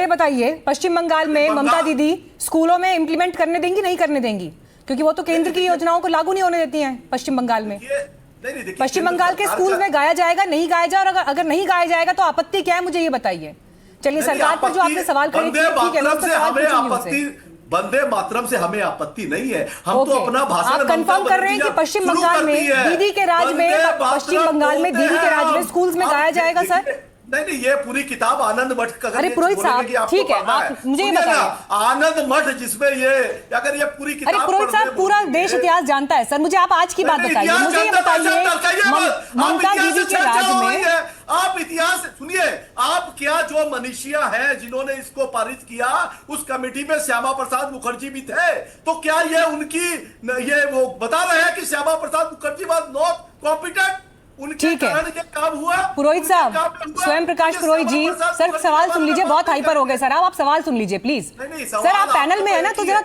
ये बताइए, पश्चिम बंगाल में ममता दीदी स्कूलों में इंप्लीमेंट करने देंगी, नहीं करने देंगी? क्योंकि वो तो केंद्र की योजनाओं को लागू नहीं होने देती हैं पश्चिम बंगाल में। पश्चिम बंगाल के स्कूल में गाया जाएगा, नहीं गाया जाए, और अगर नहीं गाया जाएगा तो आपत्ति क्या है, मुझे ये बताइए। चलिए, सरकार पर जो आपने सवाल खड़े किए, ठीक है, मैं उस पर सवाल पूछूंगी। वंदे मातरम से हमें आपत्ति नहीं है, हम तो अपना भाषण। आप कंफर्म कर रहे हैं कि पश्चिम बंगाल में दीदी के राज में, पश्चिम बंगाल में दीदी के राज में स्कूल्स में गाया जाएगा सर? नहीं, ये पूरी किताब आनंद मठ का। अरे पुरोहित साहब, ठीक है, आप मुझे ये बताइए, आनंद मठ जिसमें ये, अगर ये पूरी किताब। अरे पुरोहित साहब, पूरा देश इतिहास जानता है सर। मुझे आप आज की बात बताइए, मुझे ये बताइए, ममता दीदी के राज में आप इतिहास सुनिए। आप क्या जो मनीषिया है जिन्होंने इसको पारित किया, उस कमेटी में श्यामा प्रसाद मुखर्जी भी थे, तो क्या ये उनकी ये वो बता रहे हैं कि Shyama Prasad Mukherjee was not competent? ठीक है पुरोहित साहब, स्वयं प्रकाश पुरोहित जी, सर सवाल सुन लीजिए, बहुत हाइपर हो गए सर आप सवाल सुन लीजिए प्लीज। सर आप पैनल में है ना, तो जरा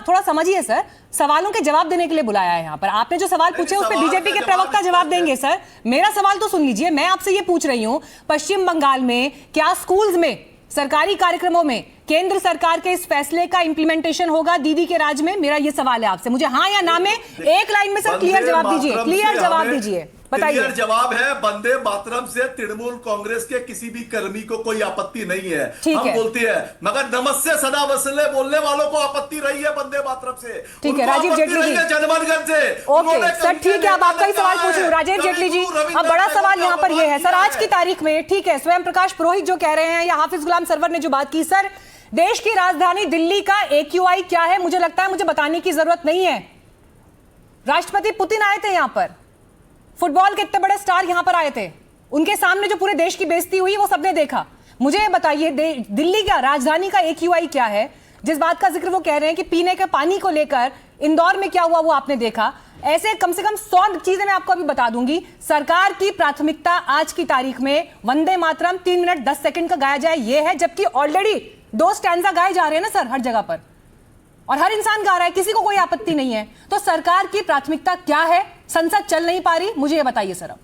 थोड़ा समझिए सर, सवालों के जवाब देने के लिए बुलाया है यहाँ पर। आपने जो सवाल पूछे उस पर बीजेपी के प्रवक्ता जवाब देंगे सर। मेरा सवाल तो सुन लीजिए, मैं आपसे ये पूछ रही हूँ, पश्चिम बंगाल में क्या स्कूल्स में, सरकारी कार्यक्रमों में केंद्र सरकार के इस फैसले का इंप्लीमेंटेशन होगा दीदी के राज में? मेरा ये सवाल है आपसे, मुझे हाँ या ना में एक लाइन में सर क्लियर जवाब दीजिए, क्लियर जवाब दीजिए, बताइए। क्लियर जवाब है, वंदे मातरम से तृणमूल कांग्रेस के किसी भी कर्मी को कोई आपत्ति नहीं है। हम बोलते हैं, मगर नमस्ते सदा वसले बोलने वालों को आपत्ति रही है वंदे मातरम से। ठीक है राजीव जेटली जी, जनगण से। ओके सर, ठीक है, अब आपका ही सवाल पूछ रही हूँ राजीव जेटली जी। अब बड़ा सवाल यहाँ पर यह है सर, आज की तारीख में, ठीक है, स्वयं प्रकाश पुरोहित जो कह रहे हैं या हाफिज गुलाम सरवर ने जो बात की, सर देश की राजधानी दिल्ली का AQI क्या है? मुझे लगता है मुझे बताने की जरूरत नहीं है। राष्ट्रपति पुतिन आए थे यहाँ पर, फुटबॉल के इतने बड़े स्टार यहां पर आए थे, उनके सामने जो पूरे देश की बेइज्जती हुई वो सबने देखा। मुझे ये बताइए, दिल्ली का राजधानी का AQI क्या है? जिस बात का जिक्र वो कह रहे हैं कि पीने के पानी को लेकर इंदौर में क्या हुआ वो आपने देखा। ऐसे कम से कम 100 चीजें मैं आपको अभी बता दूंगी। सरकार की प्राथमिकता आज की तारीख में वंदे मातरम 3 मिनट 10 सेकंड का गाया जाए ये है, जबकि ऑलरेडी 2 स्टैंजा गाए जा रहे हैं ना सर हर जगह पर, और हर इंसान गा रहा है, किसी को कोई आपत्ति नहीं है। तो सरकार की प्राथमिकता क्या है? संसद चल नहीं पा रही, मुझे ये बताइए सर। अब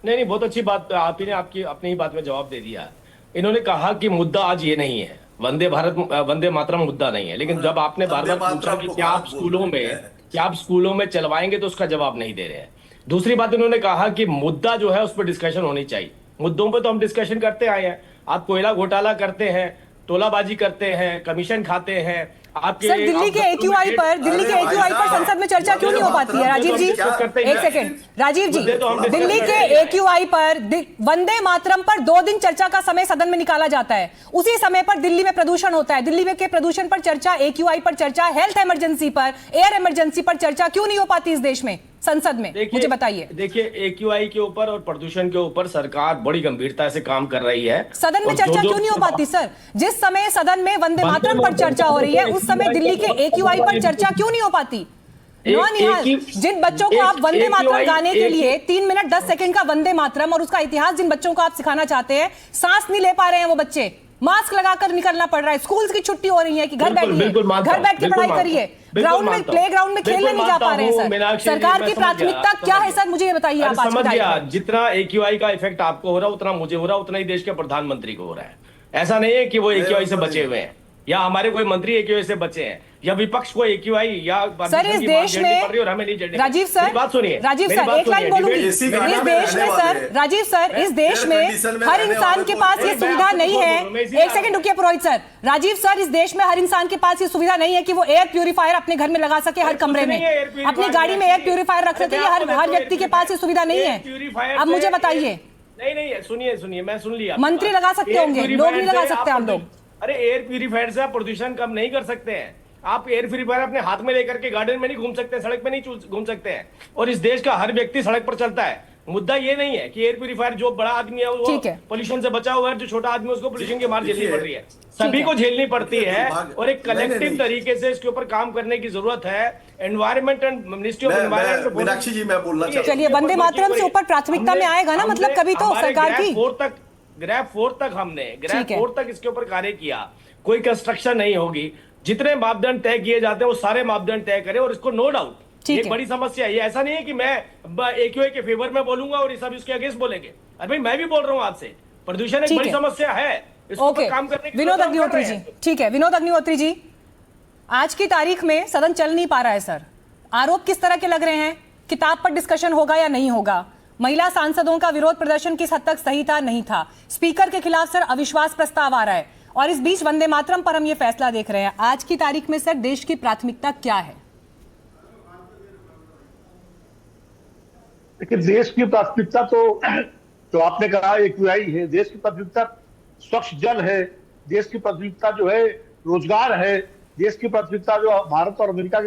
नहीं, बहुत अच्छी बात आपने अपनी ही बात में जवाब दे दिया। इन्होंने कहा कि मुद्दा आज ये नहीं है, वंदे मातरम मुद्दा नहीं है, लेकिन जब आपने बार बार पूछा कि क्या आप स्कूलों में चलवाएंगे, तो उसका जवाब नहीं दे रहे हैं। दूसरी बात, इन्होंने कहा कि मुद्दा जो है उस पर डिस्कशन होनी चाहिए। मुद्दों पर तो हम डिस्कशन करते आए हैं। आप कोयला घोटाला करते हैं, तोलाबाजी करते हैं, कमिशन खाते हैं। सर दिल्ली के AQI पर संसद में चर्चा क्यों नहीं हो पाती है? राजीव जी एक सेकंड, राजीव जी, दिल्ली के AQI पर, वंदे मातरम पर 2 दिन चर्चा का समय सदन में निकाला जाता है। उसी समय पर दिल्ली में प्रदूषण होता है, दिल्ली में के प्रदूषण पर चर्चा, AQI पर चर्चा, हेल्थ इमरजेंसी पर, एयर इमरजेंसी पर चर्चा क्यों नहीं हो पाती इस देश में संसद में? मुझे बताइए। देखिए, AQI के ऊपर और प्रदूषण के ऊपर सरकार बड़ी गंभीरता से काम कर रही है। सदन में चर्चा क्यों नहीं हो पाती सर? जिस समय सदन में वंदे मातरम पर चर्चा हो रही है, उस समय दिल्ली के AQI पर चर्चा क्यों नहीं हो पाती? जिन बच्चों को आप वंदे मातरम गाने के लिए 3 मिनट 10 सेकंड का वंदे मातरम और उसका इतिहास जिन बच्चों को आप सिखाना चाहते हैं, सांस नहीं ले पा रहे हैं वो बच्चे, मास्क लगाकर निकलना पड़ रहा है, स्कूल्स की छुट्टी हो रही है कि घर बैठ के पढ़ाई करिए, ग्राउंड में, प्ले ग्राउंड में खेलने नहीं जा पा रहे हैं सर। सरकार की प्राथमिकता क्या है सर, मुझे ये बताइए आप। समझ गया, जितना AQI का इफेक्ट आपको हो रहा है, उतना मुझे हो रहा है, उतना ही देश के प्रधानमंत्री को हो रहा है। ऐसा नहीं है कि वो AQI से बचे हुए हैं, या हमारे कोई मंत्री AQI से बचे हैं, या विपक्ष को AQI या सर इस देश में, राजीव सर, बात सुनिए, राजीव सर एक लाइन बोलूंगी। इस देश में सर, राजीव सर, इस देश में हर इंसान के पास ये सुविधा नहीं है। एक सेकंड रुकिए पुरोहित सर। राजीव सर, इस देश में हर इंसान के पास ये सुविधा नहीं है कि वो एयर प्यूरिफायर अपने घर में लगा सके, हर कमरे में अपनी गाड़ी में एयर प्यूरिफायर रख सके, हर व्यक्ति के पास ये सुविधा नहीं है। अब मुझे बताइए। नहीं, सुनिए, मैं सुन लिया। मंत्री लगा सकते होंगे, लोग नहीं लगा सकते हम लोग। अरे एयर प्यूरिफायर से आप प्रदूषण कम नहीं कर सकते हैं। आप एयर प्यूरिफायर अपने हाथ में लेकर के गार्डन में नहीं घूम सकते, सड़क पे नहीं घूम सकते हैं, और इस देश का हर व्यक्ति सड़क पर चलता है। मुद्दा ये नहीं है कि एयर प्यूरिफायर जो बड़ा आदमी है वो पोल्यूशन से बचा हुआ है, जो छोटा आदमी है उसको पोल्यूशन की मार झेलनी पड़ रही है। सभी को झेलनी पड़ती है, और एक कलेक्टिव तरीके से इसके ऊपर काम करने की जरूरत है। Environment and ministry of environment. Meenakshi ji, मैं बोलना चाहता हूं, चलिए वंदे मातरम से ऊपर प्राथमिकता में आएगा ना, मतलब कभी तो सरकार की ग्रैफ 4 तक इसके ऊपर कार्य किया। कोई कंस्ट्रक्शन नहीं होगी, जितने मापदंड तय किए जाते हैं वो सारे मापदंड तय करें, और इसको नो डाउट एक बड़ी समस्या है। ये ऐसा नहीं है कि मैं AQI के फेवर में बोलूंगा और ये सब इसके अगेंस्ट बोलेंगे। अरे भाई, मैं भी बोल रहा हूं आपसे, प्रदूषण एक बड़ी समस्या है। इसको ओके, काम करने के लिए विनोद तो हम कर अग्निहोत्री रहे जी, हैं। ठीक है। विनोद अग्निहोत्री जी, आज की तारीख में सदन चल नहीं पा रहा है सर, आरोप किस तरह के लग रहे हैं? किताब पर डिस्कशन होगा या नहीं होगा? महिला सांसदों का विरोध प्रदर्शन किस हद तक सही था, नहीं था? स्पीकर के खिलाफ सर अविश्वास प्रस्ताव आ रहा है, और इस बीच वंदे मातरम पर हम ये फैसला देख रहे हैं। आज की तारीख में सर देश की प्राथमिकता क्या है? देखिए, देश की प्राथमिकता तो आपने कहा EQI है, देश की प्राथमिकता स्वच्छ जल है, देश की प्राथमिकता जो है रोजगार है, देश की प्राथमिकता जो भारत और अमेरिका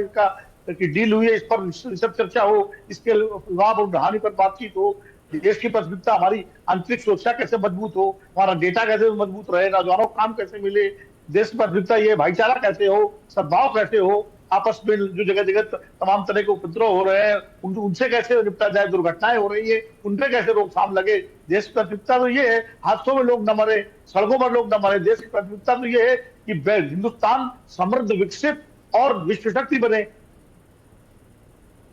की डील हुई है इस पर सब चर्चा हो, इसके लाभ और हानि पर बातचीत हो। देश की प्राथमिकता हमारी आंतरिक सुरक्षा कैसे मजबूत हो, हमारा डेटा कैसे मजबूत रहे, नौजवानों को काम कैसे मिले। देश की प्राथमिकता ये भाईचारा कैसे हो, सद्भाव कैसे हो, आपस में जो जगह जगह तमाम तरह के उपद्रव हो रहे हैं उनसे कैसे निपटा जाए, दुर्घटनाएं हो रही है उन पे कैसे रोकथाम लगे। देश की प्राथमिकता तो ये है हादसों में लोग न मरे, सड़कों पर लोग न मरे। देश की प्राथमिकता तो ये है कि हिंदुस्तान समृद्ध, विकसित और विश्व शक्ति बने।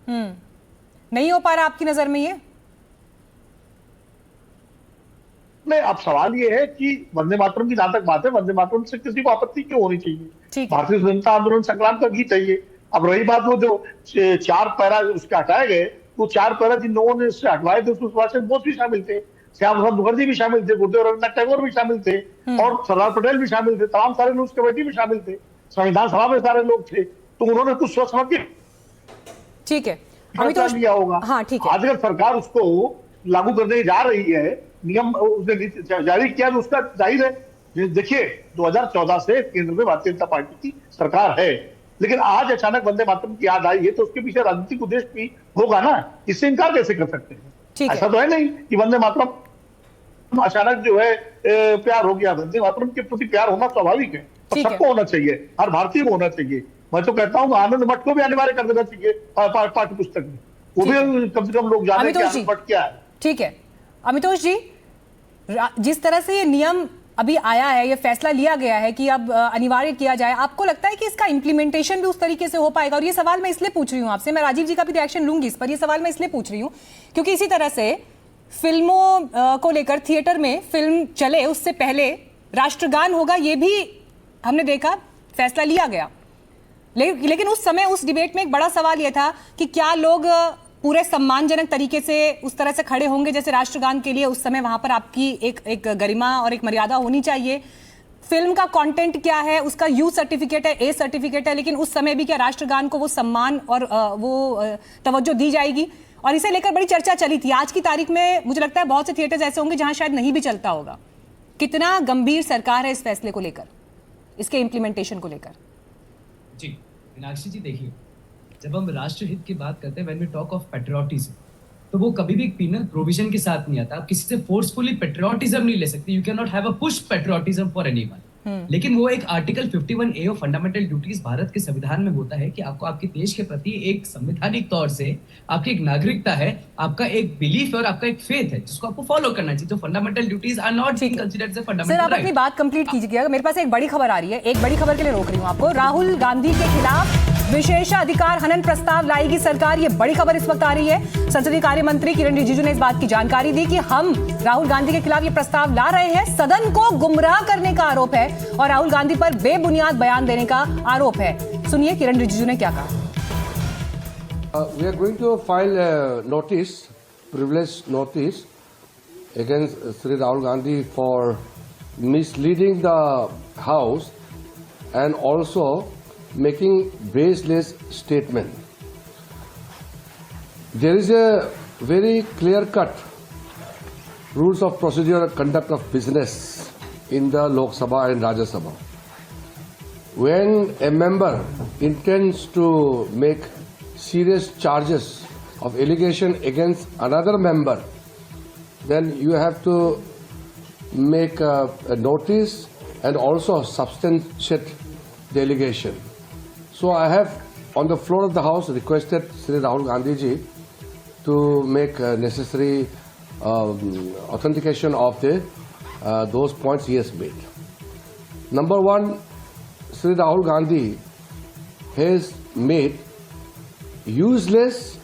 नहीं हो पा रहा आपकी नजर में ये? नहीं, अब सवाल ये है कि वंदे मातरम की जहां तक बात है, वंदे मातरम से किसी को आपत्ति क्यों होनी चाहिए? ठीक है। भारतीय स्वतंत्रता आंदोलन संग्राम का गीत है ये। अब रही बात वो जो 4 पैरा उसके हटाए गए, तो 4 पैरा जिन लोगों ने उससे हटवाए थे उसमें सुभाष चंद्र बोस भी शामिल थे, श्याम प्रसाद मुखर्जी भी शामिल थे, गुरुदेव रवींद्रनाथ टैगोर भी शामिल थे, और सरदार पटेल भी शामिल थे, तमाम सारे लोग उस कमेटी में शामिल थे, संविधान सभा में सारे लोग थे। तो उन्होंने कुछ सोच समझ के ठीक है, फैसला लिया होगा। हाँ ठीक है। आज अगर सरकार उसको लागू करने जा रही है, नियम उसने जारी किया तो उसका जाहिर है। देखिए, 2014 से केंद्र में भारतीय जनता पार्टी की सरकार है, लेकिन आज अचानक वंदे मातरम की याद आई है, तो उसके पीछे राजनीतिक उद्देश्य भी होगा ना, इससे इनकार कैसे कर सकते हैं? ऐसा तो है नहीं कि वंदे मातरम अचानक जो है प्यार हो गया। वंदे मातरम के प्रति प्यार होना स्वाभाविक है और सबको होना चाहिए, हर भारतीय को होना चाहिए। मैं तो कहता हूँ आनंद मठ को भी अनिवार्य कर देना चाहिए पाठ्य पुस्तक में, वो भी कम से कम लोग जाने कि आनंद मठ क्या है। ठीक है अमितोष जी, जिस तरह से ये नियम अभी आया है, ये फैसला लिया गया है कि अब अनिवार्य किया जाए, आपको लगता है कि इसका इंप्लीमेंटेशन भी उस तरीके से हो पाएगा? और ये सवाल मैं इसलिए पूछ रही हूँ आपसे, मैं राजीव जी का भी रिएक्शन लूंगी इस पर, ये सवाल मैं इसलिए पूछ रही हूँ क्योंकि इसी तरह से फिल्मों को लेकर थिएटर में फिल्म चले उससे पहले राष्ट्रगान होगा, ये भी हमने देखा, फैसला लिया गया। लेकिन उस समय उस डिबेट में एक बड़ा सवाल यह था कि क्या लोग पूरे सम्मानजनक तरीके से उस तरह से खड़े होंगे जैसे राष्ट्रगान के लिए उस समय वहां पर आपकी एक गरिमा और एक मर्यादा होनी चाहिए। फिल्म का कंटेंट क्या है, उसका यू सर्टिफिकेट है, ए सर्टिफिकेट है, लेकिन उस समय भी क्या राष्ट्रगान को वो सम्मान और वो तवज्जो दी जाएगी? और इसे लेकर बड़ी चर्चा चली थी। आज की तारीख में मुझे लगता है बहुत से थिएटर्स ऐसे होंगे जहां शायद नहीं भी चलता होगा। कितना गंभीर सरकार है इस फैसले को लेकर, इसके इंप्लीमेंटेशन को लेकर? जी मीनाक्षी जी, देखिए, जब हम राष्ट्रहित की बात करते हैं, when we talk of patriotism, तो वो कभी भी एक पीनल प्रोविजन के साथ नहीं आता। आप किसी से फोर्सफुली पैट्रियोटिज्म नहीं ले सकते। You can not have a push patriotism for anyone. लेकिन वो एक article 51A of fundamental duties Bharat के संविधान में होता है कि आपको आपके देश के प्रति एक संवैधानिक तौर से आपकी एक नागरिकता है, आपका एक बिलीफ है और आपका एक फेथ है जिसको आपको फॉलो करना चाहिए। तो fundamental duties are not being considered as a fundamental right. Sir, आप अपनी बात कंप्लीट कीजिएगा, मेरे पास एक बड़ी खबर आ रही है, एक बड़ी खबर के लिए रोक रही हूँ आपको। राहुल गांधी के खिलाफ विशेषाधिकार हनन प्रस्ताव लाएगी सरकार, ये बड़ी खबर इस वक्त आ रही है। संसदीय कार्य मंत्री किरण रिजिजू ने इस बात की जानकारी दी कि हम राहुल गांधी के खिलाफ ये प्रस्ताव ला रहे हैं। सदन को गुमराह करने का आरोप है और राहुल गांधी पर बेबुनियाद बयान देने का आरोप है। सुनिए किरण रिजिजू ने क्या कहा। We are going to file a notice, privileged notice, against Sri Rahul Gandhi for misleading the House and also making baseless statement. There is a very clear-cut rules of procedure and conduct of business in the Lok Sabha and Rajya Sabha. When a member intends to make serious charges of allegation against another member, then you have to make a notice and also substantiate the allegation. So I have on the floor of the House requested Sri Rahul Gandhi ji to make necessary authentication of the those points he has made. Number one, Sri Rahul Gandhi has made useless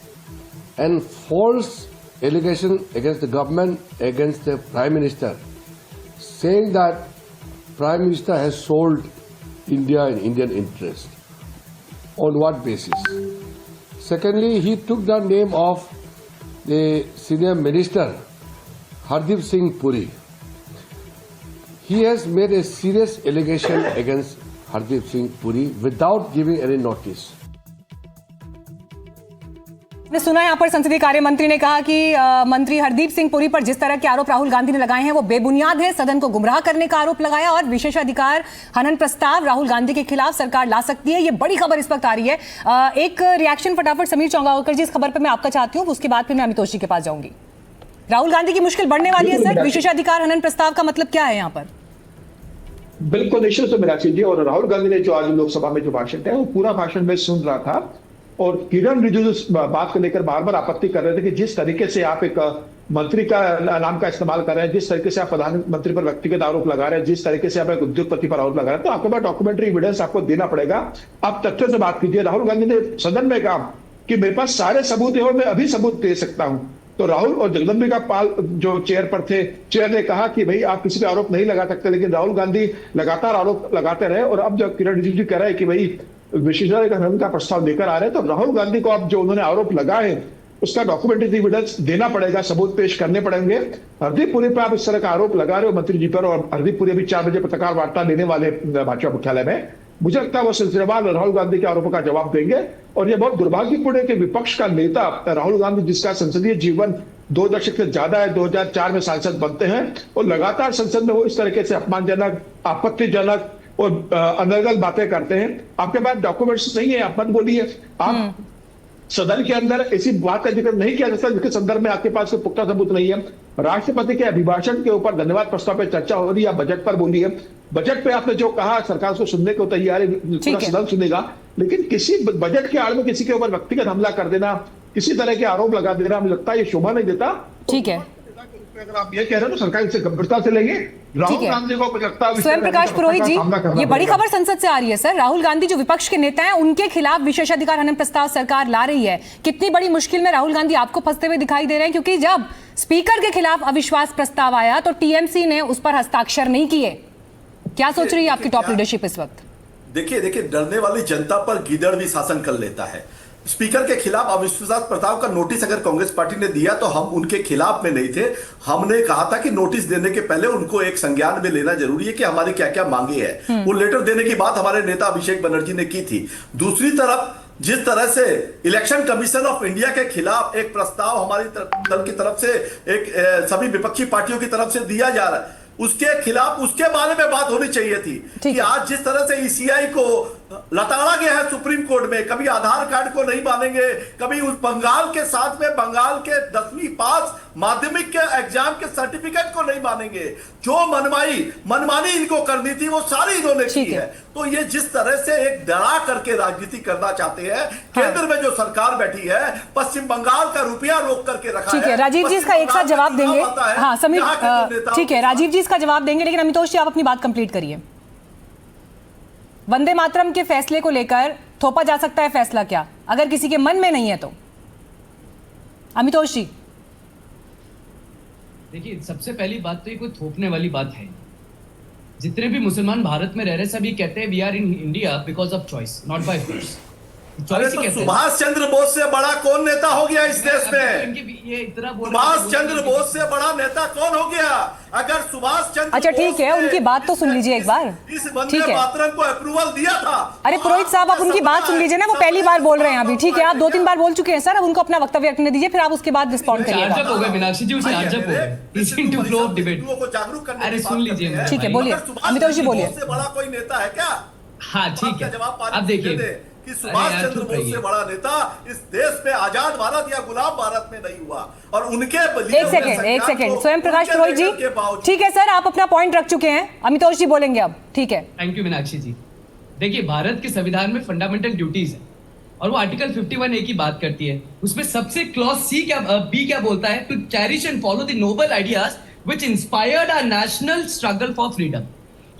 and false allegation against the government, against the Prime Minister, saying that Prime Minister has sold India and Indian interest. On what basis? Secondly, he took the name of the senior minister, Hardeep Singh Puri. He has made a serious allegation against Hardeep Singh Puri without giving any notice. ने सुना यहाँ पर संसदीय कार्य मंत्री ने कहा कि मंत्री हरदीप सिंह पुरी पर जिस तरह के आरोप राहुल गांधी ने लगाए हैं वो बेबुनियाद है, सदन को गुमराह करने का आरोप लगाया और विशेषाधिकार हनन प्रस्ताव राहुल गांधी के खिलाफ सरकार ला सकती है। ये बड़ी खबर इस वक्त आ रही है। एक रिएक्शन फटाफट समीर चौंगावकर जी इस खबर पर मैं आपका चाहती हूँ, उसके बाद फिर मैं अमितोषी के पास जाऊंगी। राहुल गांधी की मुश्किल बढ़ने वाली है सर, विशेषाधिकार हनन प्रस्ताव का मतलब क्या है यहाँ पर? बिल्कुल निश्चित से मीनाक्षी जी, और राहुल गांधी ने जो आज लोकसभा में जो भाषण दिया वो पूरा भाषण में सुन रहा था और किरण रिजिजू बात को लेकर बार बार आपत्ति कर रहे थे कि जिस तरीके से आप एक मंत्री का नाम का इस्तेमाल कर रहे हैं, जिस तरीके से आप प्रधानमंत्री पर व्यक्तिगत आरोप लगा रहे हैं, जिस तरीके से आप एक उद्योगपति पर आरोप लगा रहे हैं, तो आपके पास डॉक्यूमेंट्री एविडेंस आपको देना पड़ेगा। आप तथ्यों से बात कीजिए। राहुल गांधी ने सदन में कहा कि मेरे पास सारे सबूत है और मैं अभी सबूत दे सकता हूं। तो राहुल और जगदम्बिका पाल जो चेयर पर थे, चेयर ने कहा कि भाई आप किसी पे आरोप नहीं लगा सकते, लेकिन राहुल गांधी लगातार आरोप लगाते रहे। और अब जब किरण रिजिजू कह रहे हैं कि भाई विशेषाधिकार हनन का प्रस्ताव लेकर आ रहे हैं, तो राहुल गांधी को अब जो उन्होंने आरोप लगाए हैं उसका डॉक्यूमेंट्री एविडेंस देना पड़ेगा, सबूत पेश करने पड़ेंगे। हरदीप पुरी पर आप इस तरह का आरोप लगा रहे हो मंत्री जी पर, और हरदीप पुरी अभी 4 बजे पत्रकार वार्ता लेने वाले भाजपा मुख्यालय में। मुझे लगता है वो सिलसिलेवार राहुल गांधी के आरोपों का जवाब देंगे। और यह बहुत दुर्भाग्यपूर्ण है कि विपक्ष का नेता राहुल गांधी, जिसका संसदीय जीवन 2 दशक से ज्यादा है, 2004 में सांसद बनते हैं और लगातार संसद में वो इस तरीके से अपमानजनक, आपत्तिजनक और अनर्गल बातें करते हैं। आपके पास डॉक्यूमेंट्स नहीं है, आप मत बोलिए। आप सदन के अंदर ऐसी बात का जिक्र नहीं किया जाता जिसके संदर्भ में आपके पास कोई पुख्ता सबूत नहीं है। राष्ट्रपति के अभिभाषण के ऊपर धन्यवाद प्रस्ताव पर चर्चा हो रही है, बजट पर बोली है। बजट पे आपने जो कहा सरकार उसको सुनने को तैयार है, पूरा सदन सुनेगा, लेकिन किसी बजट के आड़ में किसी के ऊपर व्यक्तिगत हमला कर देना, किसी तरह के आरोप लगा देना, मुझे लगता है ये शोभा नहीं देता। ठीक है, अगर आप ये कह रहे हो तो सरकार इसे गंभीरता से लेंगे। राहुल गांधी को लगता है स्वयं प्रकाश पुरोहित जी, ये बड़ी खबर संसद से आ रही है सर। राहुल गांधी जो विपक्ष के नेता हैं उनके खिलाफ विशेषाधिकार हनन प्रस्ताव सरकार ला रही है। कितनी बड़ी मुश्किल में राहुल गांधी आपको फंसते हुए दिखाई दे रहे हैं, क्योंकि जब स्पीकर के खिलाफ अविश्वास प्रस्ताव आया तो टीएमसी ने उस पर हस्ताक्षर नहीं किए। क्या सोच रही है आपकी टॉप लीडरशिप इस वक्त? देखिए, डरने वाली जनता पर गीदड़ भी शासन कर लेता है। स्पीकर के खिलाफ अविश्वास प्रस्ताव का नोटिस अगर कांग्रेस पार्टी ने दिया तो हम उनके खिलाफ में नहीं थे। हमने कहा था कि नोटिस देने के पहले उनको एक संज्ञान में लेना जरूरी है कि हमारी क्या क्या मांगे हैं। वो लेटर देने की बात हमारे नेता अभिषेक बनर्जी ने की थी। दूसरी तरफ जिस तरह से इलेक्शन कमीशन ऑफ इंडिया के खिलाफ एक प्रस्ताव हमारी दल की तरफ से एक सभी विपक्षी पार्टियों की तरफ से दिया जा रहा है, उसके खिलाफ उसके बारे में बात होनी चाहिए थी कि आज जिस तरह से ईसीआई को लताड़ा गया है सुप्रीम कोर्ट में, कभी आधार कार्ड को नहीं मानेंगे, कभी उस बंगाल के साथ में बंगाल के 10वीं पास माध्यमिक के एग्जाम के सर्टिफिकेट को नहीं मानेंगे। जो मनमानी इनको करनी थी वो सारी इन्होंने की है। तो ये जिस तरह से एक डरा करके राजनीति करना चाहते हैं, केंद्र में जो सरकार बैठी है, पश्चिम बंगाल का रुपया रोक करके रखा है। ठीक है, राजीव जी इसका एक साथ जवाब देंगे। हाँ समीर, ठीक है, राजीव जी इसका जवाब देंगे, लेकिन अमितोष जी आप अपनी बात कंप्लीट करिए। वंदे मातरम के फैसले को लेकर थोपा जा सकता है फैसला क्या, अगर किसी के मन में नहीं है तो? अमितोष जी देखिए, सबसे पहली बात तो ये कोई थोपने वाली बात है। जितने भी मुसलमान भारत में रह रहे सभी कहते हैं we are in India because of choice, not by force. अरे तो सुभाष चंद्र बोस से बड़ा कौन नेता हो गया इस देश में? सुभाष चंद्र बोस से बड़ा नेता कौन हो गया? अगर सुभाष चंद्र, अच्छा ठीक है, उनकी बात तो सुन लीजिए एक बार। इस वंदे मातरम को अप्रूवल दिया था। अरे पुरोहित साहब, आप उनकी बात सुन लीजिए ना, वो पहली बार बोल रहे हैं अभी। ठीक है, आप 2-3 बार बोल चुके हैं सर, अब उनको अपना वक्तव्य रखने दीजिए, फिर आप उसके बाद रिस्पॉन्ड करिएगा। मीनाक्षी जी उसे आर्जब हो गए, listening to flow of debate. जागरूक करने, अरे सुन लीजिए। ठीक है, बोलिए अमितोष जी, बोलिए। से बड़ा कोई नेता है क्या? हाँ ठीक है, अब देखिए कि सुभाष चंद्र बोस से बड़ा नेता इस देश में आजाद भारत या गुलाम भारत में नहीं हुआ। और उनके एक सेकंड स्वयं प्रकाश पुरोहित जी, ठीक है सर, आप अपना पॉइंट रख चुके हैं। अमितोष जी बोलेंगे अब। ठीक है, थैंक यू मीनाक्षी जी। देखिए, भारत के संविधान में फंडामेंटल ड्यूटीज है और वो आर्टिकल 51A की बात करती है। उसमें सबसे क्लॉज बी क्या बोलता है? To cherish and follow the noble ideas which inspired our national struggle for freedom.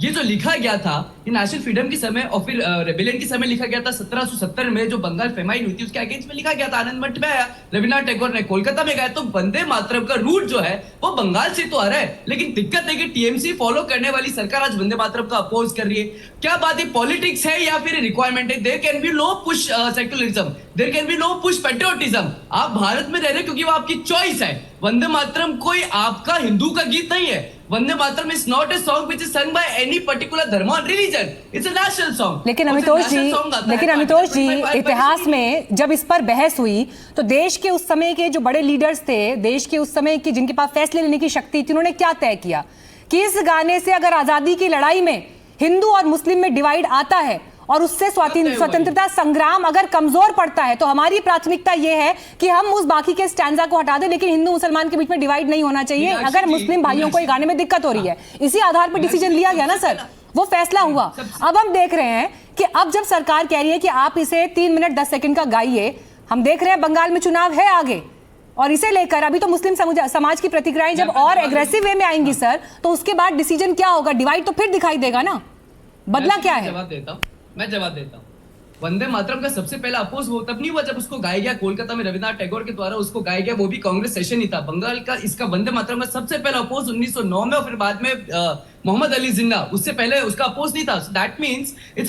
ये जो लिखा गया था ये नेशनल फ्रीडम के समय और फिर रेबेलियन के समय लिखा गया था 1770 में, जो बंगाल फेमाइन हुई थी उसके अगेंस्ट में लिखा गया था। आनंद मठ में आया, रविन्द्रनाथ टैगोर ने कोलकाता में गया। तो वंदे मातरम का रूट जो है वो बंगाल से तो आ रहा है, लेकिन दिक्कत है कि टीएमसी फॉलो करने वाली सरकार आज वंदे मातरम का अपोज कर रही है। क्या बात है, पॉलिटिक्स है या फिर रिक्वायरमेंट है? There can be no push secularism, there can be no push patriotism. आप भारत में रह रहे क्योंकि वो आपकी चॉइस है। वंदे मातरम कोई आपका हिंदू का गीत नहीं है। Vande Mataram is not a song which is sung by any particular धर्म और religion, it's a national song. लेकिन अमितोष जी, इतिहास में जब इस पर बहस हुई तो देश के उस समय के जो बड़े लीडर्स थे, देश के उस समय की जिनके पास फैसले लेने की शक्ति थी, उन्होंने क्या तय किया कि इस गाने से अगर आजादी की लड़ाई में हिंदू और मुस्लिम में डिवाइड आता है और उससे स्वतंत्रता संग्राम अगर कमजोर पड़ता है तो हमारी प्राथमिकता यह है कि हम उस बाकी के स्टैंजा को हटा दें, लेकिन हिंदू मुसलमान के बीच में डिवाइड नहीं होना चाहिए अगर मुस्लिम भाइयों को गाने में दिक्कत हो रही है। इसी आधार पर डिसीजन लिया गया ना सर, वो फैसला हुआ। अब हम देख रहे हैं कि अब जब सरकार कह रही है कि आप इसे 3 मिनट 10 सेकंड का गाइए, हम देख रहे हैं बंगाल में चुनाव है आगे, और इसे लेकर अभी तो मुस्लिम समाज की प्रतिक्रियाएं जब और एग्रेसिव वे में आएंगी सर, तो उसके बाद डिसीजन क्या होगा? डिवाइड तो फिर दिखाई देगा ना, बदला क्या है? मैं जवाब देता हूँ। वंदे मातरम का सबसे पहला अपोज वो तब नहीं हुआ जब उसको गाया गया कोलकाता में, रविन्द्रनाथ टैगोर के द्वारा उसको गाया गया, वो भी कांग्रेस सेशन ही था। बंगाल का इसका वंदे मातरम का सबसे पहला अपोज 1909 में और फिर बाद में मोहम्मद अली जिन्ना, उससे पहले उसका अपोज नहीं था। That means it's